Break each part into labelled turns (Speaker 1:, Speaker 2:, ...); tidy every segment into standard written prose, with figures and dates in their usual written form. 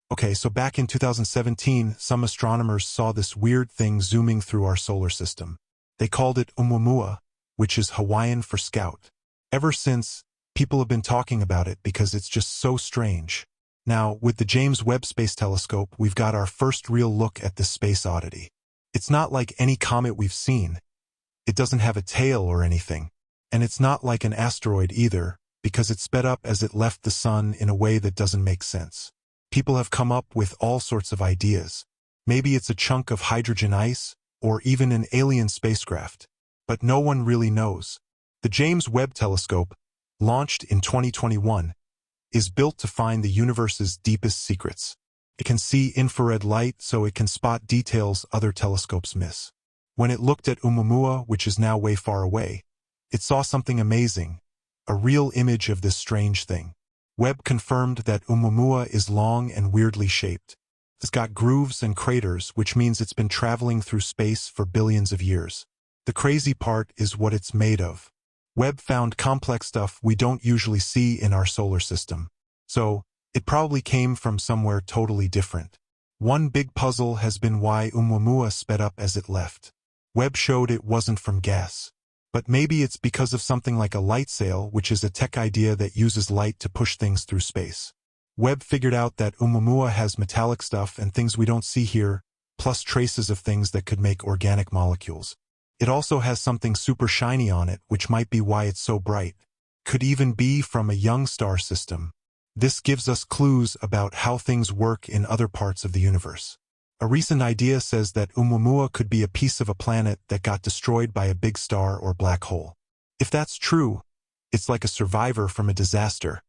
Speaker 1: Okay, so back in 2017, some astronomers saw this weird thing zooming through our solar system. They called it Oumuamua, which is Hawaiian for scout. Ever since, people have been talking about it because it's just so strange. Now, with the James Webb Space Telescope, we've got our first real look at this space oddity. It's not like any comet we've seen. It doesn't have a tail or anything. And it's not like an asteroid either, because it sped up as it left the sun in a way that doesn't make sense. People have come up with all sorts of ideas. Maybe it's a chunk of hydrogen ice, or even an alien spacecraft. But no one really knows. The James Webb Telescope, launched in 2021, is built to find the universe's deepest secrets. It can see infrared light, so it can spot details other telescopes miss. When it looked at Oumuamua, which is now way far away, it saw something amazing, a real image of this strange thing. Webb confirmed that Oumuamua is long and weirdly shaped. It's got grooves and craters, which means it's been traveling through space for billions of years. The crazy part is what it's made of. Webb found complex stuff we don't usually see in our solar system. So, it probably came from somewhere totally different. One big puzzle has been why Oumuamua sped up as it left. Webb showed it wasn't from gas. But maybe it's because of something like a light sail, which is a tech idea that uses light to push things through space. Webb figured out that Oumuamua has metallic stuff and things we don't see here, plus traces of things that could make organic molecules. It also has something super shiny on it, which might be why it's so bright. Could even be from a young star system. This gives us clues about how things work in other parts of the universe. A recent idea says that Oumuamua could be a piece of a planet that got destroyed by a big star or black hole. If that's true, it's like a survivor from a disaster,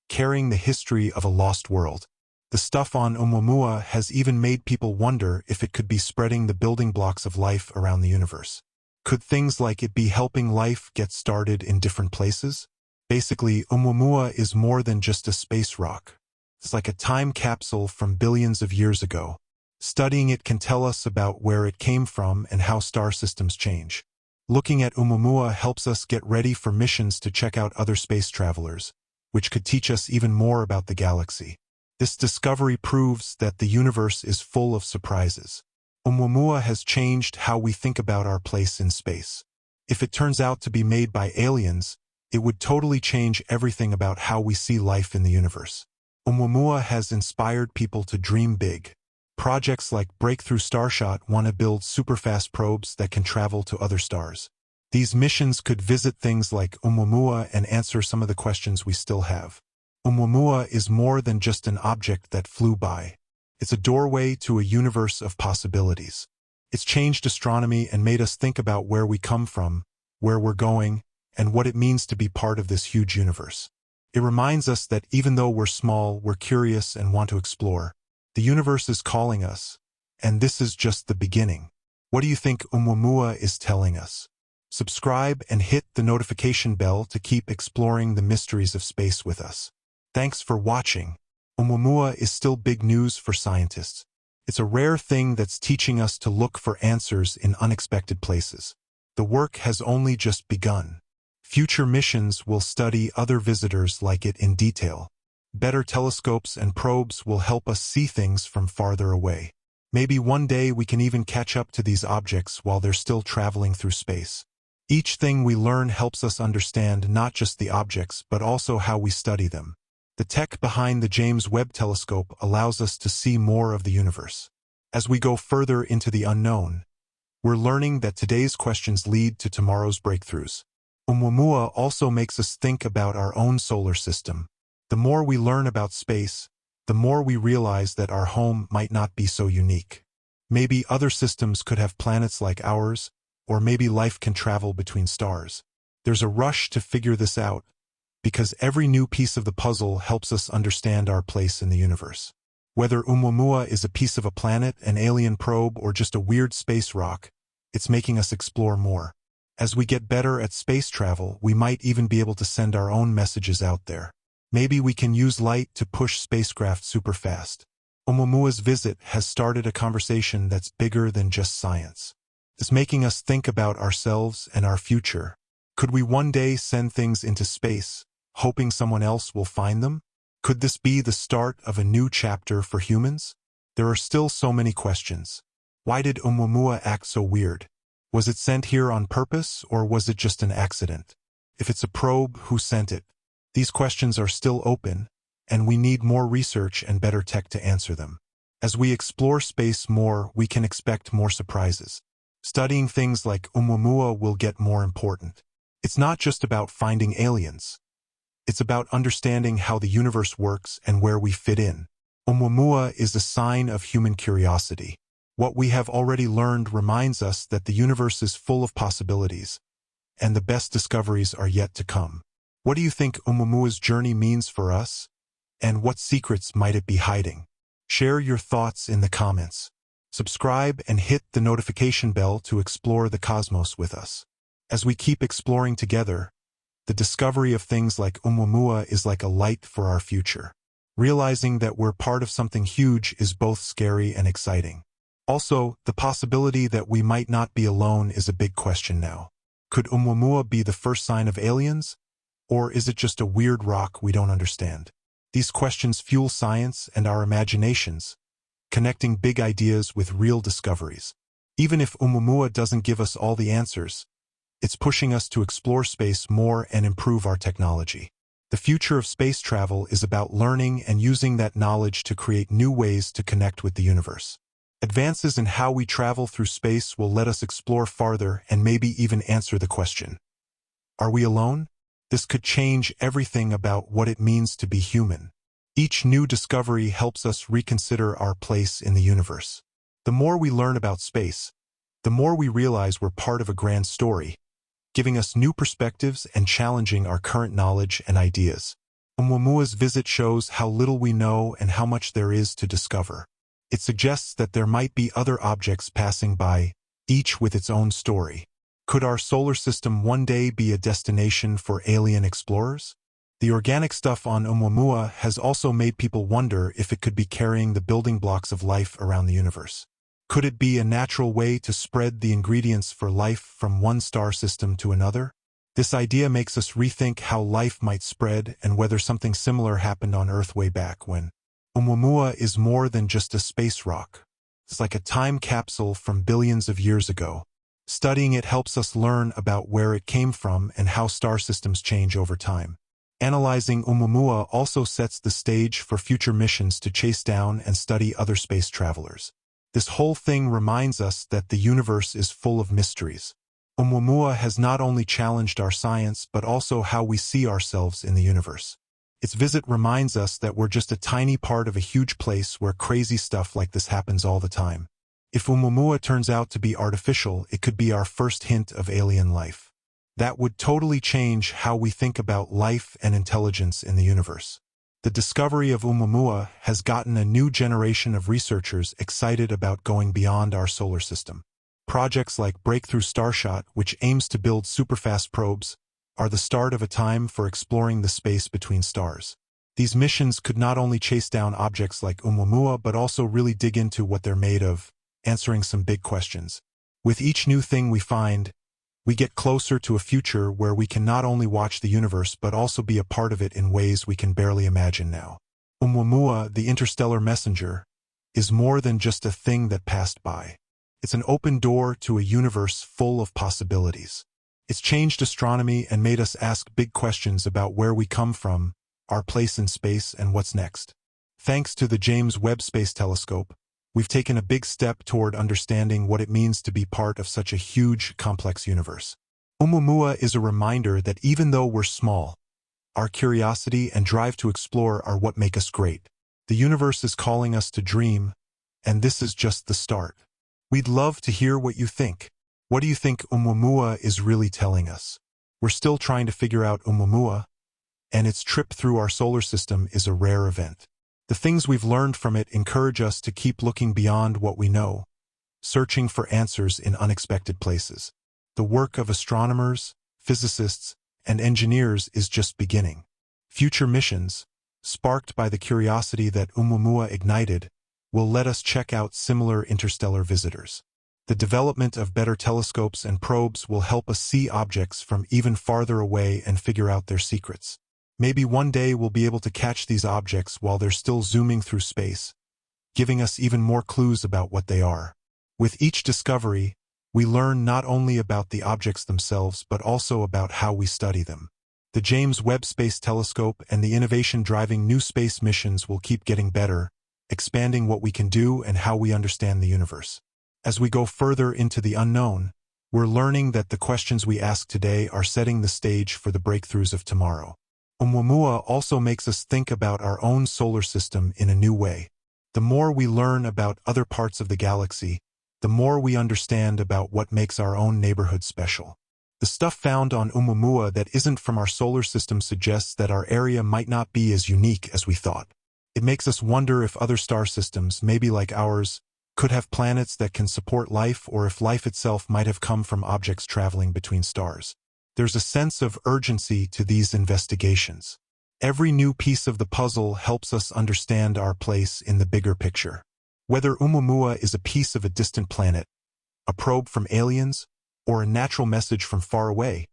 Speaker 1: carrying the history of a lost world. The stuff on Oumuamua has even made people wonder if it could be spreading the building blocks of life around the universe. Could things like it be helping life get started in different places? Basically, Oumuamua is more than just a space rock. It's like a time capsule from billions of years ago. Studying it can tell us about where it came from and how star systems change. Looking at Oumuamua helps us get ready for missions to check out other space travelers, which could teach us even more about the galaxy. This discovery proves that the universe is full of surprises. Oumuamua has changed how we think about our place in space. If it turns out to be made by aliens, it would totally change everything about how we see life in the universe. Oumuamua has inspired people to dream big. Projects like Breakthrough Starshot want to build superfast probes that can travel to other stars. These missions could visit things like Oumuamua and answer some of the questions we still have. Oumuamua is more than just an object that flew by. It's a doorway to a universe of possibilities. It's changed astronomy and made us think about where we come from, where we're going, and what it means to be part of this huge universe. It reminds us that even though we're small, we're curious and want to explore. The universe is calling us, and this is just the beginning. What do you think Oumuamua is telling us? Subscribe and hit the notification bell to keep exploring the mysteries of space with us. Thanks for watching. Oumuamua is still big news for scientists. It's a rare thing that's teaching us to look for answers in unexpected places. The work has only just begun. Future missions will study other visitors like it in detail. Better telescopes and probes will help us see things from farther away. Maybe one day we can even catch up to these objects while they're still traveling through space. Each thing we learn helps us understand not just the objects, but also how we study them. The tech behind the James Webb Telescope allows us to see more of the universe. As we go further into the unknown, we're learning that today's questions lead to tomorrow's breakthroughs. Oumuamua also makes us think about our own solar system. The more we learn about space, the more we realize that our home might not be so unique. Maybe other systems could have planets like ours, or maybe life can travel between stars. There's a rush to figure this out, because every new piece of the puzzle helps us understand our place in the universe. Whether Oumuamua is a piece of a planet, an alien probe, or just a weird space rock, it's making us explore more. As we get better at space travel, we might even be able to send our own messages out there. Maybe we can use light to push spacecraft super fast. Oumuamua's visit has started a conversation that's bigger than just science. It's making us think about ourselves and our future. Could we one day send things into space, hoping someone else will find them? Could this be the start of a new chapter for humans? There are still so many questions. Why did Oumuamua act so weird? Was it sent here on purpose, or was it just an accident? If it's a probe, who sent it? These questions are still open, and we need more research and better tech to answer them. As we explore space more, we can expect more surprises. Studying things like Oumuamua will get more important. It's not just about finding aliens. It's about understanding how the universe works and where we fit in. Oumuamua is a sign of human curiosity. What we have already learned reminds us that the universe is full of possibilities, and the best discoveries are yet to come. What do you think Oumuamua's journey means for us? And what secrets might it be hiding? Share your thoughts in the comments. Subscribe and hit the notification bell to explore the cosmos with us. As we keep exploring together, the discovery of things like Oumuamua is like a light for our future. Realizing that we're part of something huge is both scary and exciting. Also, the possibility that we might not be alone is a big question now. Could Oumuamua be the first sign of aliens? Or is it just a weird rock we don't understand? These questions fuel science and our imaginations, connecting big ideas with real discoveries. Even if Oumuamua doesn't give us all the answers, it's pushing us to explore space more and improve our technology. The future of space travel is about learning and using that knowledge to create new ways to connect with the universe. Advances in how we travel through space will let us explore farther and maybe even answer the question, are we alone? This could change everything about what it means to be human. Each new discovery helps us reconsider our place in the universe. The more we learn about space, the more we realize we're part of a grand story, giving us new perspectives and challenging our current knowledge and ideas. Oumuamua's visit shows how little we know and how much there is to discover. It suggests that there might be other objects passing by, each with its own story. Could our solar system one day be a destination for alien explorers? The organic stuff on Oumuamua has also made people wonder if it could be carrying the building blocks of life around the universe. Could it be a natural way to spread the ingredients for life from one star system to another? This idea makes us rethink how life might spread and whether something similar happened on Earth way back when. Oumuamua is more than just a space rock. It's like a time capsule from billions of years ago. Studying it helps us learn about where it came from and how star systems change over time. Analyzing Oumuamua also sets the stage for future missions to chase down and study other space travelers. This whole thing reminds us that the universe is full of mysteries. Oumuamua has not only challenged our science but also how we see ourselves in the universe. Its visit reminds us that we're just a tiny part of a huge place where crazy stuff like this happens all the time. If Oumuamua turns out to be artificial, it could be our first hint of alien life. That would totally change how we think about life and intelligence in the universe. The discovery of Oumuamua has gotten a new generation of researchers excited about going beyond our solar system. Projects like Breakthrough Starshot, which aims to build superfast probes, are the start of a time for exploring the space between stars. These missions could not only chase down objects like Oumuamua but also really dig into what they're made of, answering some big questions. With each new thing we find, we get closer to a future where we can not only watch the universe but also be a part of it in ways we can barely imagine now. Oumuamua, the interstellar messenger, is more than just a thing that passed by. It's an open door to a universe full of possibilities. It's changed astronomy and made us ask big questions about where we come from, our place in space, and what's next. Thanks to the James Webb Space Telescope, we've taken a big step toward understanding what it means to be part of such a huge, complex universe. Oumuamua is a reminder that even though we're small, our curiosity and drive to explore are what make us great. The universe is calling us to dream, and this is just the start. We'd love to hear what you think. What do you think Oumuamua is really telling us? We're still trying to figure out Oumuamua, and its trip through our solar system is a rare event. The things we've learned from it encourage us to keep looking beyond what we know, searching for answers in unexpected places. The work of astronomers, physicists, and engineers is just beginning. Future missions, sparked by the curiosity that Oumuamua ignited, will let us check out similar interstellar visitors. The development of better telescopes and probes will help us see objects from even farther away and figure out their secrets. Maybe one day we'll be able to catch these objects while they're still zooming through space, giving us even more clues about what they are. With each discovery, we learn not only about the objects themselves but also about how we study them. The James Webb Space Telescope and the innovation driving new space missions will keep getting better, expanding what we can do and how we understand the universe. As we go further into the unknown, we're learning that the questions we ask today are setting the stage for the breakthroughs of tomorrow. Oumuamua also makes us think about our own solar system in a new way. The more we learn about other parts of the galaxy, the more we understand about what makes our own neighborhood special. The stuff found on Oumuamua that isn't from our solar system suggests that our area might not be as unique as we thought. It makes us wonder if other star systems, maybe like ours, could have planets that can support life, or if life itself might have come from objects traveling between stars. There's a sense of urgency to these investigations. Every new piece of the puzzle helps us understand our place in the bigger picture. Whether Oumuamua is a piece of a distant planet, a probe from aliens, or a natural message from far away,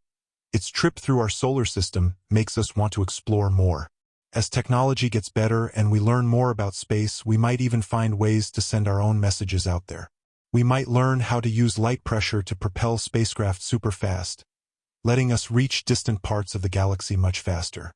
Speaker 1: its trip through our solar system makes us want to explore more. As technology gets better and we learn more about space, we might even find ways to send our own messages out there. We might learn how to use light pressure to propel spacecraft super fast, letting us reach distant parts of the galaxy much faster.